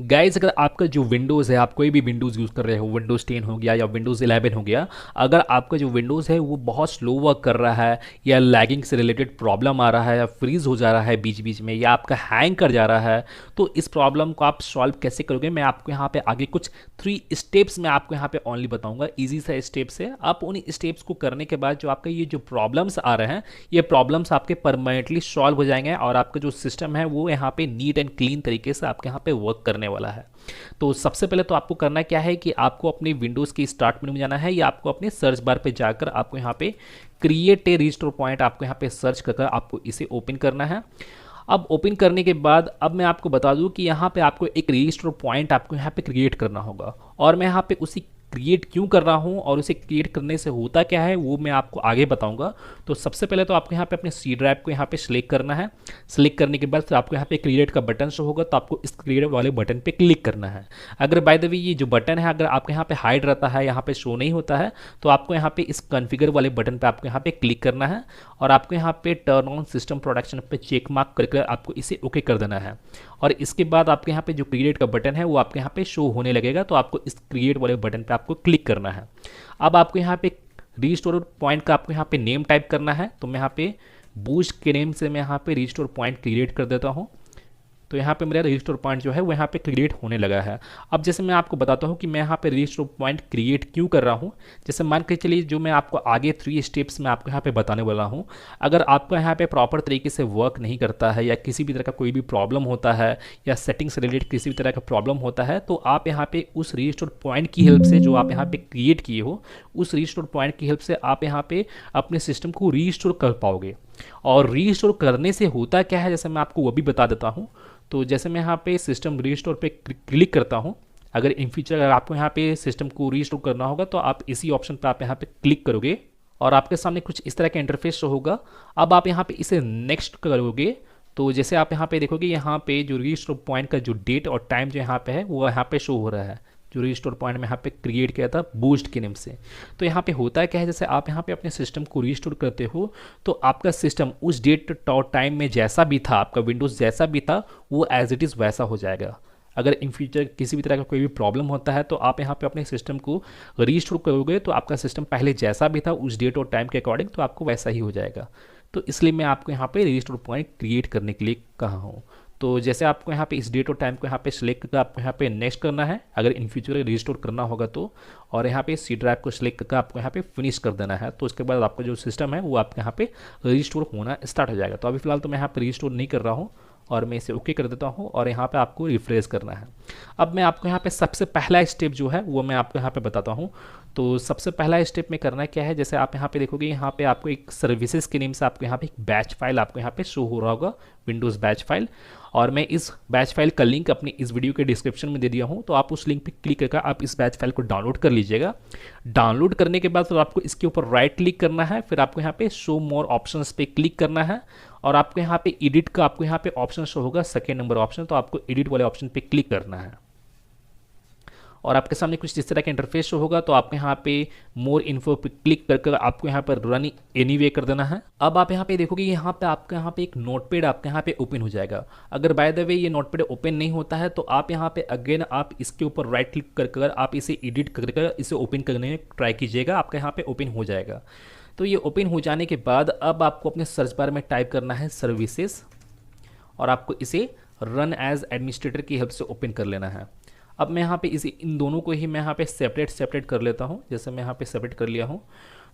Guys अगर आपका जो विंडोज़ है, आप कोई भी विंडोज़ यूज़ कर रहे हो, विंडोज़ 10 हो गया या विंडोज़ 11 हो गया, अगर आपका जो विंडोज़ है वो बहुत स्लो वर्क कर रहा है या लैगिंग से रिलेटेड प्रॉब्लम आ रहा है या फ्रीज़ हो जा रहा है बीच बीच में या आपका हैंग कर जा रहा है, तो इस प्रॉब्लम को आप सॉल्व कैसे करोगे, मैं आपको यहाँ पे आगे कुछ 3 स्टेप्स मैं आपको यहाँ पे ओनली बताऊंगा। ईजी सा स्टेप्स है, आप उन स्टेप्स को करने के बाद जो आपका ये जो प्रॉब्लम्स आ रहे हैं, ये प्रॉब्लम्स आपके परमानेंटली सॉल्व हो जाएंगे और आपका जो सिस्टम है वो यहाँ पे नीट एंड क्लीन तरीके से आपके यहाँ पे वर्क करने वाला है। तो सबसे पहले तो आपको करना क्या है कि आपको अपने विंडोज़ की स्टार्ट मेनू में जाना है या आपको अपने सर्च बार पे जाकर आपको यहाँ पे क्रिएट ए रिस्टोर पॉइंट आपको यहाँ पे सर्च कर आपको इसे ओपन करना है। अब ओपन करने के बाद अब मैं आपको बता दूं कि यहाँ पे आपको एक रिस्टोर पॉइंट आपको यहाँ पे क्रिएट करना होगा और मैं यहाँ पे उसी क्रिएट क्यों कर रहा हूँ और उसे क्रिएट करने से होता क्या है वो मैं आपको आगे बताऊंगा। तो सबसे पहले तो आपको यहाँ पे अपने सी ड्राइव को यहाँ पे सिलेक्ट करना है। सिलेक्ट करने के बाद फिर आपको यहाँ पे क्रिएट का बटन शो होगा, तो आपको इस क्रिएट वाले बटन पे क्लिक करना है। अगर बाय द वे ये जो बटन है अगर आपके यहाँ पे हाइड रहता है, यहाँ पे शो नहीं होता है, तो आपको यहाँ पे इस कॉन्फ़िगर वाले बटन पे आपको यहाँ पे क्लिक करना है और आपको यहाँ पे टर्न ऑन सिस्टम प्रोटेक्शन पे चेक मार्क करके आपको इसे ओके कर देना है। और इसके बाद आपके यहाँ पे जो क्रिएट का बटन है वो आपके यहाँ पे शो होने लगेगा, तो आपको इस क्रिएट वाले बटन पे आपको क्लिक करना है। अब आपको यहाँ पे रिस्टोर पॉइंट का आपको यहाँ पे नेम टाइप करना है, तो मैं यहाँ पे बूस्ट के नेम से मैं यहाँ पे रिस्टोर पॉइंट क्रिएट कर देता हूँ। तो यहाँ पे मेरा रिस्टोर पॉइंट जो है वो यहाँ पे क्रिएट होने लगा है। अब जैसे मैं आपको बताता हूँ कि मैं यहाँ पे रिस्टोर पॉइंट क्रिएट क्यों कर रहा हूँ। जैसे मान के चलिए जो मैं आपको आगे 3 स्टेप्स में आपको यहाँ पे बताने वाला हूँ, अगर आपका यहाँ पे प्रॉपर तरीके से वर्क नहीं करता है या किसी भी तरह का कोई भी प्रॉब्लम होता है या सेटिंग से रिलेटेड किसी भी तरह का प्रॉब्लम होता है, तो आप यहाँ पे उस रिस्टोर पॉइंट की हेल्प से जो आप यहाँ पे क्रिएट किए हो, उस रिस्टोर पॉइंट की हेल्प से आप यहाँ पे अपने सिस्टम को रीस्टोर कर पाओगे। और रीस्टोर करने से होता क्या है जैसे मैं आपको वो भी बता देता हूँ। तो जैसे मैं यहाँ पे सिस्टम रीस्टोर पे क्लिक करता हूँ, अगर इन फ्यूचर अगर आपको यहाँ पे सिस्टम को रीस्टोर करना होगा तो आप इसी ऑप्शन पे आप यहाँ पे क्लिक करोगे और आपके सामने कुछ इस तरह का इंटरफेस शो होगा। अब आप यहाँ पे इसे नेक्स्ट करोगे, तो जैसे आप यहाँ पे देखोगे यहाँ पे जो रीस्टोर पॉइंट का जो डेट और टाइम जो यहाँ पे है वो यहाँ पे शो हो रहा है, जो रिस्टोर पॉइंट में यहाँ पे क्रिएट किया था बूस्ट के नेम से। तो यहाँ पे होता है क्या है, जैसे आप यहाँ पे अपने सिस्टम को रिस्टोर करते हो तो आपका सिस्टम उस डेट और टाइम में जैसा भी था, आपका विंडोज़ जैसा भी था वो एज इट इज़ वैसा हो जाएगा। अगर इन फ्यूचर किसी भी तरह का कोई भी प्रॉब्लम होता है तो आप यहाँ पे अपने सिस्टम को रीस्टोर करोगे तो आपका सिस्टम पहले जैसा भी था उस डेट और टाइम के अकॉर्डिंग तो आपको वैसा ही हो जाएगा। तो इसलिए मैं आपको यहाँ पे रीस्टोर पॉइंट क्रिएट करने के लिए कहा हूँ। तो जैसे आपको यहाँ पे इस डेट और टाइम को यहाँ पे सिलेक्ट करके आपको यहाँ पे नेक्स्ट करना है अगर इन फ्यूचर रिस्टोर करना होगा तो, और यहाँ पे सी ड्राइव को सिलेक्ट करके आपको यहाँ पे फिनिश कर देना है। तो उसके बाद आपका जो सिस्टम है वो आपके यहाँ पे रिस्टोर होना स्टार्ट हो जाएगा। तो अभी फिलहाल तो मैं यहाँ पे रिस्टोर नहीं कर रहा हूँ और मैं इसे ओके कर देता हूँ और यहाँ पे आपको रिफ्रेश करना है। अब मैं आपको यहाँ पे सबसे पहला स्टेप जो है वो मैं आपको यहाँ पे बताता हूँ। तो सबसे पहला स्टेप में करना क्या है, जैसे आप यहाँ पे देखोगे यहाँ पे आपको एक सर्विसेज के नेम से आपको यहाँ पे एक बैच फाइल आपको यहाँ पे शो हो रहा होगा, विंडोज़ बैच फाइल। और मैं इस बैच फाइल का लिंक अपनी इस वीडियो के डिस्क्रिप्शन में दे दिया हूँ, तो आप उस लिंक पे क्लिक करके आप इस बैच फाइल को डाउनलोड कर लीजिएगा। डाउनलोड करने के बाद फिर आपको इसके ऊपर राइट क्लिक करना है, फिर आपको यहाँ पे शो मोर ऑप्शंस पे क्लिक करना है और आपको यहाँ पे एडिट का आपको यहाँ पे ऑप्शन शो होगा, सेकेंड नंबर ऑप्शन, तो आपको एडिट वाले ऑप्शन पे क्लिक करना है और आपके सामने कुछ इस तरह का इंटरफेस शो होगा। तो आपको यहाँ पे मोर इन्फो पे क्लिक करके आपको यहाँ पर रन एनीवे कर देना है। अब आप यहाँ पे देखोगे यहाँ पे आपके यहाँ पे एक नोटपैड आपके यहाँ पे ओपन हो जाएगा। अगर बाय द वे ये नोटपैड ओपन नहीं होता है तो आप यहाँ पे अगेन आप इसके ऊपर राइट क्लिक कर आप इसे एडिट कर इसे ओपन करने में ट्राई कीजिएगा, आपका यहाँ पे ओपन हो जाएगा। तो ये ओपन हो जाने के बाद अब आपको अपने सर्च बार में टाइप करना है सर्विसेज और आपको इसे रन एज एडमिनिस्ट्रेटर की हेल्प से ओपन कर लेना है। अब मैं यहाँ पे इसी इन दोनों को ही मैं यहाँ पे सेपरेट कर लेता हूँ। जैसे मैं यहाँ पे सेपरेट कर लिया हूँ,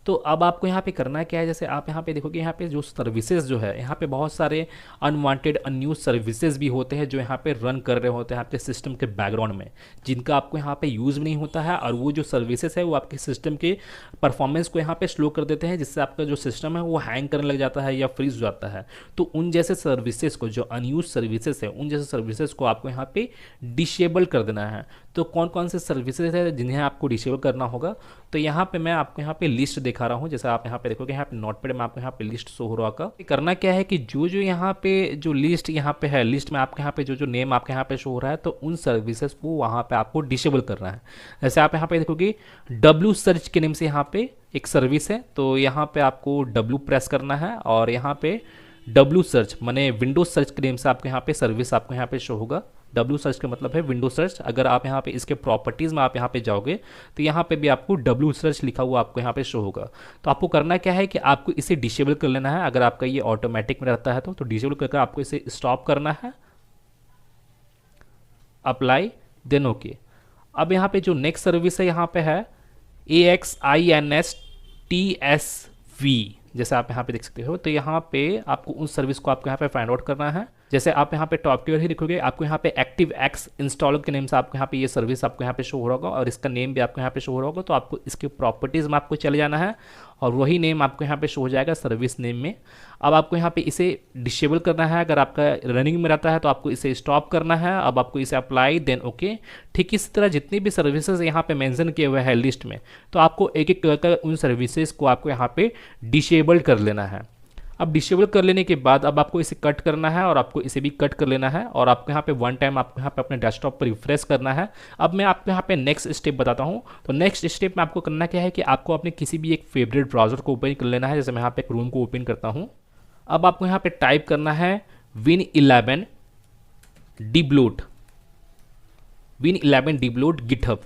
तो अब आपको यहाँ पे करना क्या है, जैसे आप यहाँ पे देखोगे यहाँ पे जो सर्विसेज जो है यहाँ पे बहुत सारे अनवांटेड अनयूज सर्विसेज भी होते हैं जो यहाँ पे रन कर रहे होते हैं आपके सिस्टम के बैकग्राउंड में, जिनका आपको यहाँ पे यूज़ भी नहीं होता है और वो जो सर्विसेज है वो आपके सिस्टम के परफॉर्मेंस को यहाँ पे स्लो कर देते हैं, जिससे आपका जो सिस्टम है वो हैंग करने लग जाता है या फ्रीज हो जाता है। तो उन जैसे सर्विसेज को, जो अनयूज सर्विसेज है, उन जैसे सर्विसेज को आपको यहाँ पे डिसेबल कर देना है। तो कौन कौन से सर्विसेज है जिन्हें आपको डिसेबल करना होगा, तो यहाँ पे मैं आपको यहाँ पे लिस्ट दिखा रहा हूँ। जैसे आप यहाँ पे देखोगे यहाँ पे नोटपैड में आपको यहाँ पे लिस्ट शो हो रहा होगा। करना क्या है कि जो जो यहाँ पे जो लिस्ट यहाँ पे है, लिस्ट में आपके यहाँ पे जो जो नेम आपके यहाँ पे शो हो रहा है, तो उन सर्विसेज को वहाँ पे आपको डिसेबल करना है। जैसे आप यहाँ पे देखोगे डब्ल्यू सर्च के नेम से यहाँ पे एक सर्विस है, तो यहाँ पे आपको डब्ल्यू प्रेस करना है और यहाँ पे डब्ल्यू सर्च माने विंडोज सर्च के नेम से आपके यहाँ पे सर्विस आपको यहाँ पे शो होगा W सर्च का मतलब है विंडो सर्च। अगर आप यहाँ पे इसके प्रॉपर्टीज़ में आप यहाँ पे जाओगे तो यहाँ पे भी आपको W सर्च लिखा हुआ आपको यहाँ पे शो होगा। तो आपको करना क्या है कि आपको इसे डिसेबल कर लेना है। अगर आपका ये ऑटोमेटिक में रहता है तो डिसेबल करके आपको इसे स्टॉप करना है, अप्लाई, देन ओके। अब यहाँ पे जो नेक्स्ट सर्विस है यहाँ पे है AXINSTSV, जैसे आप यहाँ पे देख सकते हो। तो यहाँ पे आपको उस सर्विस को आपको यहाँ पे फाइंड आउट करना है। जैसे आप यहाँ पे टॉप की ओर ही लिखोगे, आपको यहाँ पे ActiveX इंस्टॉलर के नेम से आपको यहाँ पे ये सर्विस आपको यहाँ पे शो हो रहा होगा और इसका नेम भी आपको यहाँ पे शो हो रहा होगा। तो आपको इसके प्रॉपर्टीज़ में आपको चले जाना है और वही नेम आपको यहाँ पे शो हो जाएगा सर्विस नेम में। अब आपको यहाँ पे इसे डिसेबल करना है। अगर आपका रनिंग में रहता है तो आपको इसे स्टॉप करना है। अब आपको इसे अप्लाई, देन ओके। ठीक इसी तरह जितनी भी सर्विसेज यहाँ पे मेंशन किए हुए हैं लिस्ट में, तो आपको एक एक करके उन सर्विसेज को आपको यहाँ पे डिसेबल कर लेना है। अब डिसेबल कर लेने के बाद अब आपको इसे कट करना है और आपको इसे भी कट कर लेना है और आपको यहाँ पे वन टाइम आपको यहाँ पे अपने डेस्कटॉप पर रिफ्रेश करना है। अब मैं आपको यहाँ पे नेक्स्ट स्टेप बताता हूँ। तो नेक्स्ट स्टेप में आपको करना क्या है कि आपको अपने किसी भी एक फेवरेट ब्राउजर को ओपन कर लेना है। जैसे मैं यहाँ पे एक रूम को ओपन करता हूँ। अब आपको यहाँ पे टाइप करना है Win11 debloat GitHub।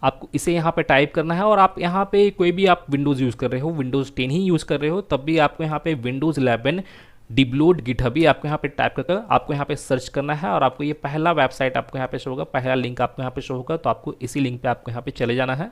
आपको इसे यहाँ पे टाइप करना है और आप यहाँ पे कोई भी आप विंडोज़ यूज़ कर रहे हो, विंडोज़ 10 ही यूज़ कर रहे हो, तब भी आपको यहाँ पे Windows11 debloat GitHub ही आपको यहाँ पे टाइप करके आपको यहाँ पे सर्च करना है और आपको ये पहला वेबसाइट आपको यहाँ पे शो होगा, पहला लिंक आपको यहाँ पे शो होगा। तो आपको इसी लिंक पे आपको यहाँ पे चले जाना है।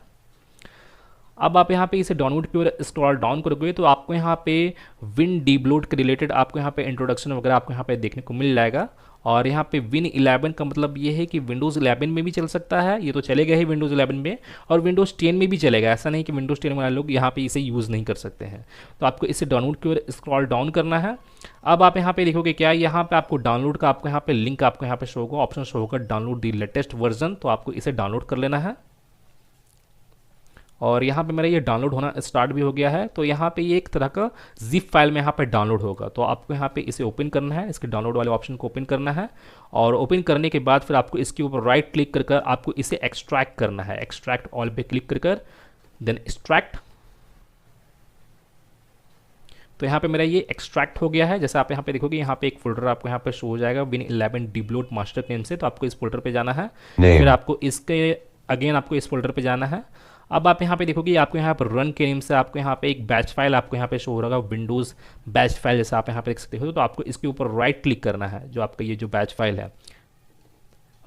अब आप यहाँ पे इसे डाउनलोड की ओर स्क्रॉल डाउन करोगे तो आपको यहाँ पे विन debloat के रिलेटेड आपको यहाँ पे इंट्रोडक्शन वगैरह आपको यहाँ पे देखने को मिल जाएगा। और यहाँ पे Win11 का मतलब ये है कि Windows 11 में भी चल सकता है, ये तो चलेगा ही Windows 11 में, और Windows 10 में भी चलेगा। ऐसा नहीं कि Windows 10 वाले लोग यहाँ पे इसे यूज़ नहीं कर सकते हैं। तो आपको इसे डाउनलोड की ओर स्क्रॉल डाउन करना है। अब आप यहाँ पे देखोगे क्या, यहाँ पे आपको डाउनलोड का आपको यहाँ पे लिंक आपको यहाँ पे शो होगा, ऑप्शन शो होगा डाउनलोड द लेटेस्ट वर्जन। तो आपको इसे डाउनलोड कर लेना है और यहाँ पे मेरा ये डाउनलोड होना स्टार्ट भी हो गया है। तो यहाँ पे ये एक तरह का जिप फाइल में यहाँ पे डाउनलोड होगा। तो आपको यहाँ पे इसे ओपन करना है, इसके डाउनलोड वाले ऑप्शन को ओपन करना है और ओपन करने के बाद फिर आपको इसके ऊपर राइट क्लिक कर आपको इसे एक्सट्रैक्ट करना है। एक्सट्रैक्ट ऑल पे क्लिक कर देन एक्सट्रैक्ट। तो यहाँ पे मेरा ये एक्सट्रैक्ट हो गया है। जैसे आप यहाँ पे देखोगे, यहाँ पे एक फोल्डर आपको यहाँ पे शो हो जाएगा Win11 debloat मास्टर नेम से। तो आपको इस फोल्डर पे जाना है, फिर आपको इसके अगेन आपको इस फोल्डर पे जाना है। अब आप यहाँ पे देखोगे आपको यहाँ पर रन के नेम से आपको यहाँ पे एक बैच फाइल आपको यहाँ पे शो हो रहा होगा, विंडोज़ बैच फाइल, जैसे आप यहाँ पे देख सकते हो। तो आपको इसके ऊपर राइट क्लिक करना है, जो आपका ये जो बैच फाइल है।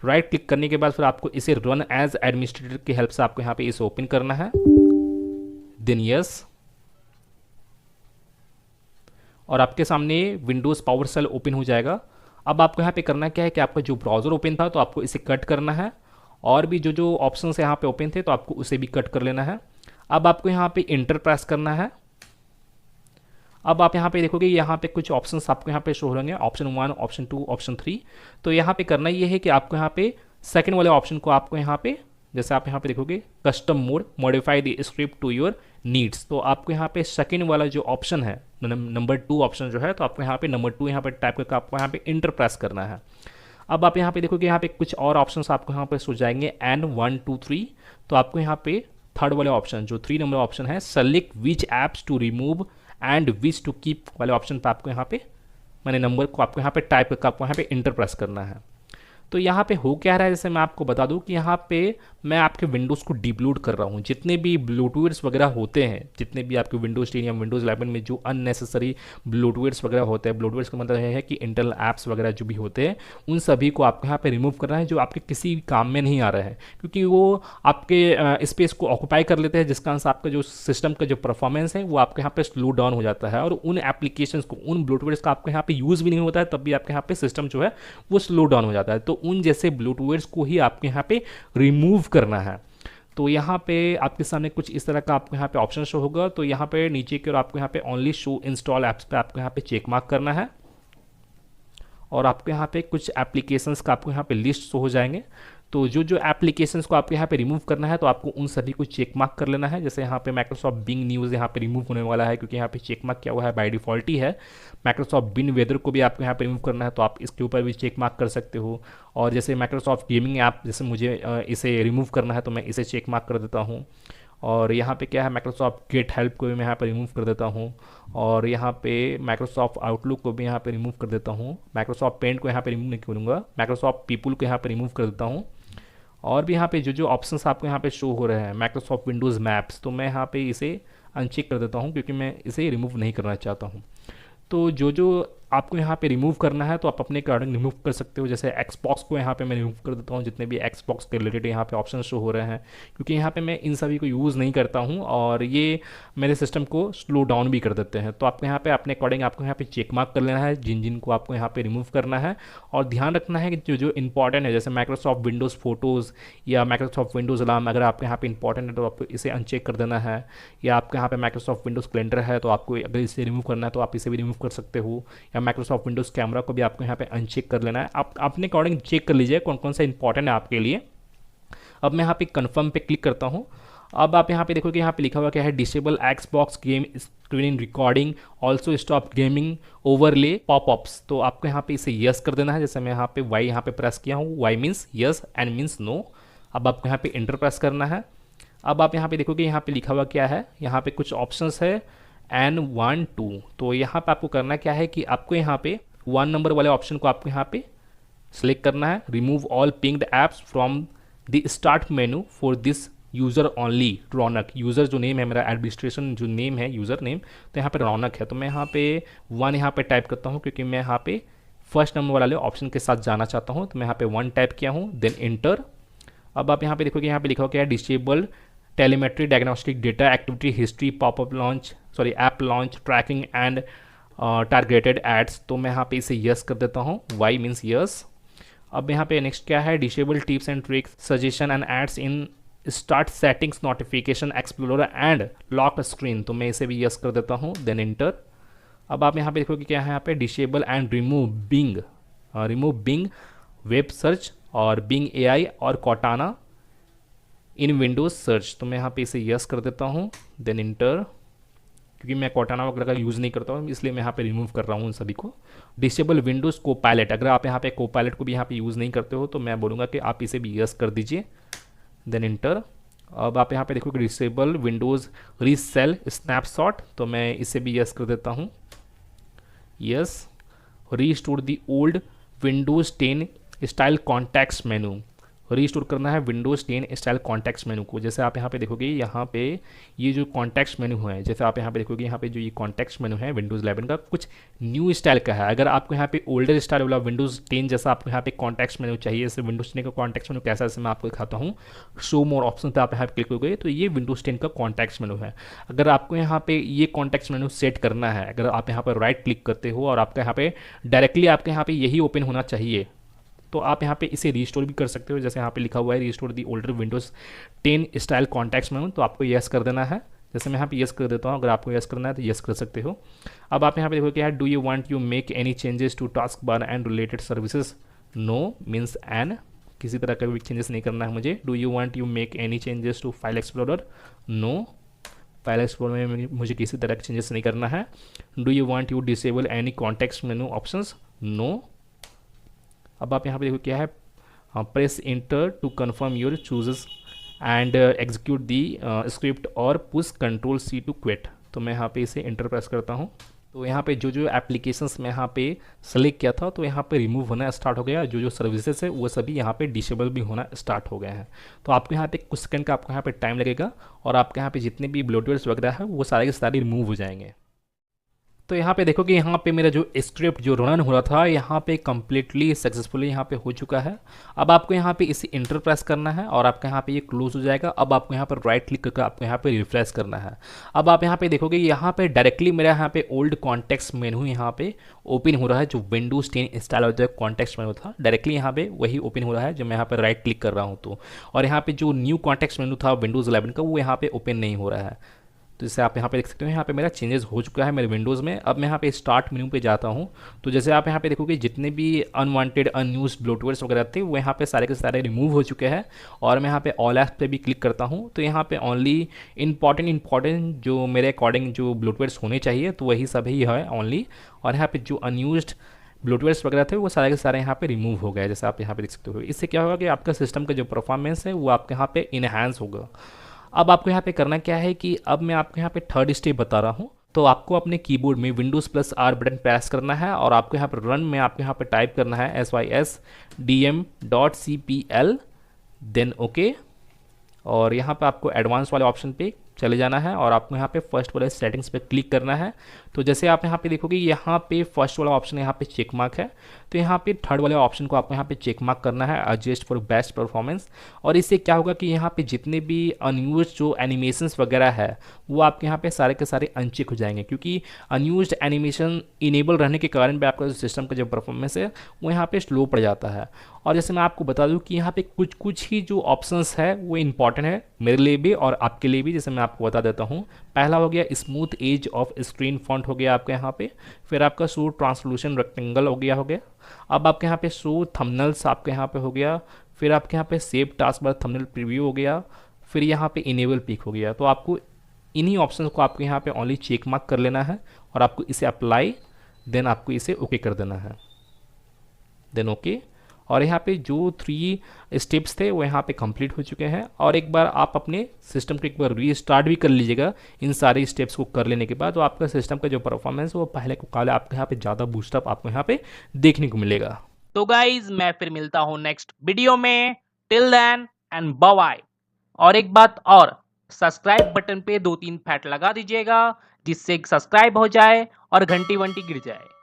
राइट क्लिक करने के बाद फिर आपको इसे रन एज एडमिनिस्ट्रेटर की हेल्प से आपको यहाँ पे इसे ओपन करना है, देन यस। और आपके सामने विंडोज़ पावर सेल ओपन हो जाएगा। अब आपको यहाँ पे करना क्या है कि आपका जो ब्राउज़र ओपन था तो आपको इसे कट करना है और भी जो जो ऑप्शंस यहाँ पे ओपन थे तो आपको उसे भी कट कर लेना है। अब आपको यहाँ पे इंटर प्रेस करना है। अब आप यहाँ पे देखोगे यहाँ पे कुछ ऑप्शंस आपको यहाँ पे शो हो रहे हैं, ऑप्शन 1, ऑप्शन 2, ऑप्शन 3। तो यहाँ पे करना ये है कि आपको यहाँ पे सेकंड वाले ऑप्शन को आपको यहाँ पे, जैसे आप यहाँ पे देखोगे custom mode modify the script to your needs. तो आपको यहाँ पे सेकंड वाला जो ऑप्शन है, नंबर 2 ऑप्शन जो है, तो आपको यहाँ पे नंबर 2 यहाँ पे टाइप करके आपको यहाँ पे इंटर प्रेस करना है। अब आप यहाँ पे देखोगे यहाँ पे कुछ और ऑप्शंस आपको यहाँ पे सो जाएंगे N1 2 3। तो आपको यहाँ पे थर्ड वाले ऑप्शन, जो 3 नंबर ऑप्शन है, select which apps to remove and which to keep वाले ऑप्शन पे आपको यहाँ पे मैंने नंबर को आपको यहाँ पे टाइप करके आपको यहाँ पे इंटर प्रेस करना है। तो यहाँ पे हो क्या रहा है, जैसे मैं आपको बता दूं कि यहाँ पे मैं आपके विंडोज़ को डिबलूट कर रहा हूँ। जितने भी ब्लोटवेयर्स वगैरह होते हैं, जितने भी आपके विंडोज़ 10 या विंडोज़ 11 में जो अननेसेसरी ब्लोटवेयर्स वगैरह होते हैं, ब्लोटवेयर्स का मतलब है कि इंटरनल ऐप्स वगैरह जो भी होते हैं, उन सभी को आपको यहाँ पे रिमूव करना है जो आपके किसी काम में नहीं आ रहे हैं, क्योंकि वो आपके स्पेस को ऑक्यूपाई कर लेते हैं, जिसका अंश आपका जो सिस्टम का जो परफॉर्मेंस है वो आपके यहाँ पे स्लो डाउन हो जाता है। और उन एप्लीकेशन को, उन ब्लोटवेयर्स का आपको यहाँ पे यूज़ भी नहीं होता है, तब भी आपके यहाँ पे सिस्टम जो है वो स्लो डाउन हो जाता है। तो उन जैसे ब्लोटवेयर्स को ही आपके यहाँ पे रिमूव करना है। तो यहाँ पे आपके सामने कुछ इस तरह का आपको यहाँ पे ऑप्शन शो होगा। तो यहाँ पे नीचे की ओर आपको यहाँ पे ओनली शो इंस्टॉल ऐप्स पे आपको यहाँ पे चेक मार्क करना है और आपको यहाँ पे कुछ एप्लीकेशंस का आपको यहाँ पे लिस्ट शो हो जाएंगे। तो जो जो एप्लीकेशंस को आपको यहाँ पे रिमूव करना है तो आपको उन सभी को चेक मार्क कर लेना है। जैसे यहाँ पे माइक्रोसॉफ्ट बिंग न्यूज़ यहाँ पे रिमूव होने वाला है, क्योंकि यहाँ पे चेक मार्क किया हुआ है, बाय डिफ़ॉल्ट ही है। माइक्रोसॉफ्ट बिंग वेदर को भी आपको यहाँ पे रिमूव करना है, तो आप इसके ऊपर भी चेक मार्क कर सकते हो। और जैसे माइक्रोसॉफ्ट गेमिंग ऐप, जैसे मुझे इसे रिमूव करना है तो मैं इसे चेक मार्क कर देता हूँ। और यहाँ पे क्या है, माइक्रोसॉफ्ट गेट हेल्प को भी मैं यहाँ पे रिमूव कर देता हूँ, और यहाँ पे माइक्रोसॉफ्ट आउटलुक को भी यहाँ पे रिमूव कर देता हूँ, माइक्रोसॉफ्ट पेंट को यहाँ पे रिमूव नहीं करूँगा, माइक्रोसॉफ्ट पीपल को यहाँ पे रिमूव कर देता हूँ। और भी यहाँ पे जो जो ऑप्शंस आपको यहाँ पे शो हो रहे हैं, माइक्रोसॉफ्ट विंडोज़ मैप्स, तो मैं यहाँ पे इसे अनचेक कर देता हूँ क्योंकि मैं इसे रिमूव नहीं करना चाहता हूँ। तो जो जो आपको यहाँ पे रिमूव करना है तो आप अपने अकॉर्डिंग रिमूव कर सकते हो। जैसे एक्सबॉक्स को यहाँ पे मैं रिमूव कर देता हूँ, जितने भी एक्सबॉक्स के रिलेटेड यहाँ पे ऑप्शन शो हो रहे हैं, क्योंकि यहाँ पे मैं इन सभी को यूज़ नहीं करता हूँ और ये मेरे सिस्टम को स्लो डाउन भी कर देते हैं। तो आपको यहाँ पे अपने अकॉर्डिंग आपको यहाँ पे चेक मार्क कर लेना है जिन जिन को आपको यहाँ पे रिमूव करना है, और ध्यान रखना है कि जो जो इंपॉर्टेंट है, जैसे माइक्रोसॉफ्ट विंडोज़ फोटोज़ या माइक्रोसॉफ्ट विंडोज़ अलार्म, अगर आपके यहाँ पे इंपॉर्टेंट है तो आपको इसे अनचेक कर देना है। या आपके यहाँ पे माइक्रोसॉफ्ट विंडोज़ कैलेंडर है तो आपको अगर इसे रिमूव करना है तो आप इसे भी रिमूव कर सकते हो। या माइक्रोसॉफ्ट विंडोज़ कैमरा को भी आपको यहाँ पे अनचेक कर लेना है। आप अपने अकॉर्डिंग चेक कर लीजिए कौन कौन सा इंपॉर्टेंट है आपके लिए। अब मैं यहाँ पे कन्फर्म पे क्लिक करता हूँ। अब आप यहाँ पे देखोगे यहाँ पे लिखा हुआ क्या है, disable Xbox game screen recording, also stop gaming overlay popups. तो आपको यहाँ पे इसे यस कर देना है। जैसे मैं यहाँ पे वाई यहाँ पे प्रेस किया हूँ, Y means yes and means no. अब आपको यहाँ पे इंटर प्रेस करना है। अब आप यहाँ पे देखोगे यहाँ पे लिखा हुआ क्या है, यहाँ पे कुछ ऑप्शंस है N1 2। तो यहाँ पे आपको करना क्या है कि आपको यहाँ पे 1 नंबर वाले ऑप्शन को आपको यहाँ पे सेलेक्ट करना है, remove all pinged apps from the start menu for this user only Raunak. User जो नेम है मेरा, एडमिनिस्ट्रेशन जो नेम है यूज़र नेम, तो यहाँ पे रौनक है। तो मैं यहाँ पे 1 यहाँ पे टाइप करता हूँ क्योंकि मैं यहाँ पे फर्स्ट नंबर वाले ऑप्शन के साथ जाना चाहता हूँ। तो मैं यहाँ पे 1 टाइप किया हूँ, देन इंटर। अब आप यहाँ पे देखोगे यहाँ पे लिखा हुआ क्या है, disable telemetry diagnostic data activity history popup launch app launch tracking and targeted ads. तो मैं यहाँ पे इसे यस कर देता हूँ, वाई मीन्स यस। अब यहाँ पे नेक्स्ट क्या है, disable tips and tricks suggestion and ads in start settings notification explorer and lock screen. तो मैं इसे भी यस कर देता हूँ, देन इंटर। अब आप यहाँ पे देखोगे क्या है, यहाँ पे disable and remove Bing web search और बिंग एआई और कॉटाना इन विंडोज़ सर्च। तो मैं यहाँ पे इसे यस कर देता हूँ, देन इंटर। क्योंकि मैं कॉटाना वगैरह का यूज़ नहीं करता हूँ इसलिए मैं यहाँ पे रिमूव कर रहा हूँ उन सभी को। डिसेबल विंडोज़ को पायलट, अगर आप यहाँ पे को पायलट को भी यहाँ पे यूज़ नहीं करते हो तो मैं बोलूँगा कि आप इसे भी यस कर दीजिए, देन इंटर। अब आप यहाँ पे देखोगे डिसेबल विंडोज़ रीसेल स्नैपशॉट, तो मैं इसे भी यस कर देता हूँ, yes. Restore the old Windows 10 style contacts menu, restore करना है विंडोज़ 10 स्टाइल कॉन्टैक्ट्स मेनू को। जैसे आप यहाँ पे देखोगे यहाँ पे ये जो कॉन्टैक्ट्स मेनू है, जैसे आप यहाँ पे देखोगे यहाँ पे जो ये कॉन्टैक्ट्स मेनू है विंडोज़ 11 का कुछ न्यू स्टाइल का है। अगर आपको यहाँ पे ओल्डर स्टाइल वाला विंडोज़ 10 जैसा आपको यहाँ पे कॉन्टैक्ट्स मेनू चाहिए, जैसे विंडोज़ 10 का कॉन्टैक्ट्स मेनू कैसा है जैसे मैं आपको दिखाता हूँ। शो मोर ऑप्शन पर आप यहाँ पे क्लिक करोगे तो ये विंडोज़ 10 का कॉन्टैक्ट्स मेनू है। अगर आपको यहाँ पे ये कॉन्टैक्ट्स मेनू सेट करना है, अगर आप यहाँ पर राइट क्लिक करते हो और आपका यहाँ पे डायरेक्टली आपके यहाँ पे यही ओपन होना चाहिए, तो आप यहाँ पे इसे रीस्टोर भी कर सकते हो। जैसे यहाँ पे लिखा हुआ है restore the older Windows 10 style contacts मेनू, तो आपको यस कर देना है। जैसे मैं यहाँ पे यस कर देता हूँ, अगर आपको यस करना है तो यस कर सकते हो। अब आप यहाँ पे देखो क्या है, do you want you make any changes to task bar and related services, no means N, किसी तरह का भी चेंजेस नहीं करना है मुझे। Do you want you make any changes to file explorer, no, file explorer में मुझे किसी तरह का चेंजेस नहीं करना है। Do you want you disable any context menu options, no. अब आप यहाँ पे देखो क्या है, press inter to confirm your choices and execute the script और push control C to quit. तो मैं यहाँ पे इसे इंटर प्रेस करता हूँ। तो यहाँ पे जो जो एप्लीकेशंस मैं यहाँ पे सेलेक्ट किया था तो यहाँ पे रिमूव होना स्टार्ट हो गया, जो जो सर्विसेज है वो सभी यहाँ पे डिसेबल भी होना स्टार्ट हो गए हैं। तो आपको यहाँ पे कुछ सेकंड का आपको यहाँ पे टाइम लगेगा और आपके यहाँ पे जितने भी ब्लोटवेयर्स वगैरह है वो सारे के सारे रिमूव हो जाएंगे। तो यहाँ पे देखो कि यहाँ पे मेरा जो स्क्रिप्ट जो रन हो रहा था यहाँ पे कम्प्लीटली सक्सेसफुली यहाँ पे हो चुका है। अब आपको यहाँ पे इसे इंटर प्रेस करना है और आपका यहाँ पे ये क्लोज हो जाएगा। अब आपको यहाँ पर राइट क्लिक करके आपको यहाँ पे रिफ्रेश करना है। अब आप यहाँ पे देखोगे यहाँ पे डायरेक्टली मेरा यहाँ पे ओल्ड कॉन्टेक्स्ट मेनू यहाँ पे ओपन हो रहा है, जो विंडोज़ 10 इंस्टॉल होता है कॉन्टेक्स्ट मेनू था डायरेक्टली यहाँ पे वही ओपन हो रहा है जो मैं यहाँ पर राइट क्लिक कर रहा हूँ। तो और यहाँ पे जो न्यू कॉन्टेक्स्ट मेनू था विंडोज़ 11 का वो यहाँ पे ओपन नहीं हो रहा है। तो जैसे आप यहाँ पे देख सकते हो यहाँ पे मेरा चेंजेस हो चुका है मेरे विंडोज़ में। अब मैं यहाँ पे स्टार्ट मेन्यू पे जाता हूँ। तो जैसे आप यहाँ पे देखोगे जितने भी अनवांटेड अनयूज्ड ब्लोटवेयर्स वगैरह थे वो यहाँ पे सारे के सारे रिमूव हो चुके हैं। और मैं यहाँ पे ऑल एप्स पे भी क्लिक करता हूँ तो यहाँ पे ओनली इंपॉर्टेंट जो मेरे अकॉर्डिंग जो ब्लोटवेयर्स होने चाहिए तो वही सभी है ओनली। और यहाँ पे जो अनयूज्ड ब्लोटवेयर्स वगैरह थे वो सारे के सारे यहाँ पे रिमूव हो गए, जैसे आप यहाँ पे देख सकते हो। इससे क्या होगा कि आपका सिस्टम का जो परफॉर्मेंस है वो आपके यहाँ पे इनहेंस होगा। अब आपको यहाँ पे करना क्या है कि अब मैं आपको यहाँ पे थर्ड स्टेप बता रहा हूँ। तो आपको अपने कीबोर्ड में Windows plus are button press करना है और आपको यहाँ पर रन में आपको यहाँ पे टाइप करना है sysdm.cpl, देन ओके। और यहाँ पे आपको एडवांस वाले ऑप्शन पे चले जाना है और आपको यहाँ पे फर्स्ट वाले सेटिंग्स पे क्लिक करना है। तो जैसे आप यहाँ पे देखोगे यहाँ पे फर्स्ट वाला ऑप्शन यहाँ पे चेक मार्क है, तो यहाँ पे थर्ड वाले ऑप्शन को आपको यहाँ पे चेक मार्क करना है, एडजस्ट फॉर बेस्ट परफॉर्मेंस। और इससे क्या होगा कि यहाँ पे जितने भी अनयूज्ड जो एनिमेशंस वगैरह है वो आपके यहाँ पे सारे के सारे अनचेक हो जाएंगे, क्योंकि अनयूज्ड एनिमेशन इनेबल रहने के कारण भी आपका जो सिस्टम का जो परफॉर्मेंस है वो यहाँ पे स्लो पड़ जाता है। और जैसे मैं आपको बता दूं कि यहाँ पे कुछ कुछ ही जो ऑप्शंस है वो इंपॉर्टेंट है मेरे लिए भी और आपके लिए भी। जैसे मैं आपको बता देता हूँ, पहला हो गया smooth edge of screen font हो गया आपके यहाँ पे, फिर आपका शो ट्रांसलूशन रेक्टेंगल हो गया। अब आपके यहाँ पे शो थंबनेल्स आपके यहाँ पे हो गया, फिर आपके यहाँ पे save task bar thumbnail preview हो गया, फिर यहाँ पे इनेबल पिक हो गया। तो आपको इन्हीं ऑप्शंस को आपको यहाँ पे ओनली चेक मार्क कर लेना है और आपको इसे अप्लाई, देन आपको इसे ओके कर देना है, देन ओके। और यहाँ पे जो 3 स्टेप्स थे वो यहाँ पे कंप्लीट हो चुके हैं। और एक बार आप अपने सिस्टम को एक बार रीस्टार्ट भी कर लीजिएगा इन सारे स्टेप्स को कर लेने के बाद, तो आपका सिस्टम का जो परफॉर्मेंस वो पहले को काले आपके यहाँ पे ज़्यादा बूस्टअप आपको यहाँ पे देखने को मिलेगा। तो गाइज मैं फिर मिलता हूँ नेक्स्ट वीडियो में, till then and bye bye. और एक बात और, सब्सक्राइब बटन पे 2-3 फैट लगा दीजिएगा जिससे सब्सक्राइब हो जाए और घंटी वंटी गिर जाए।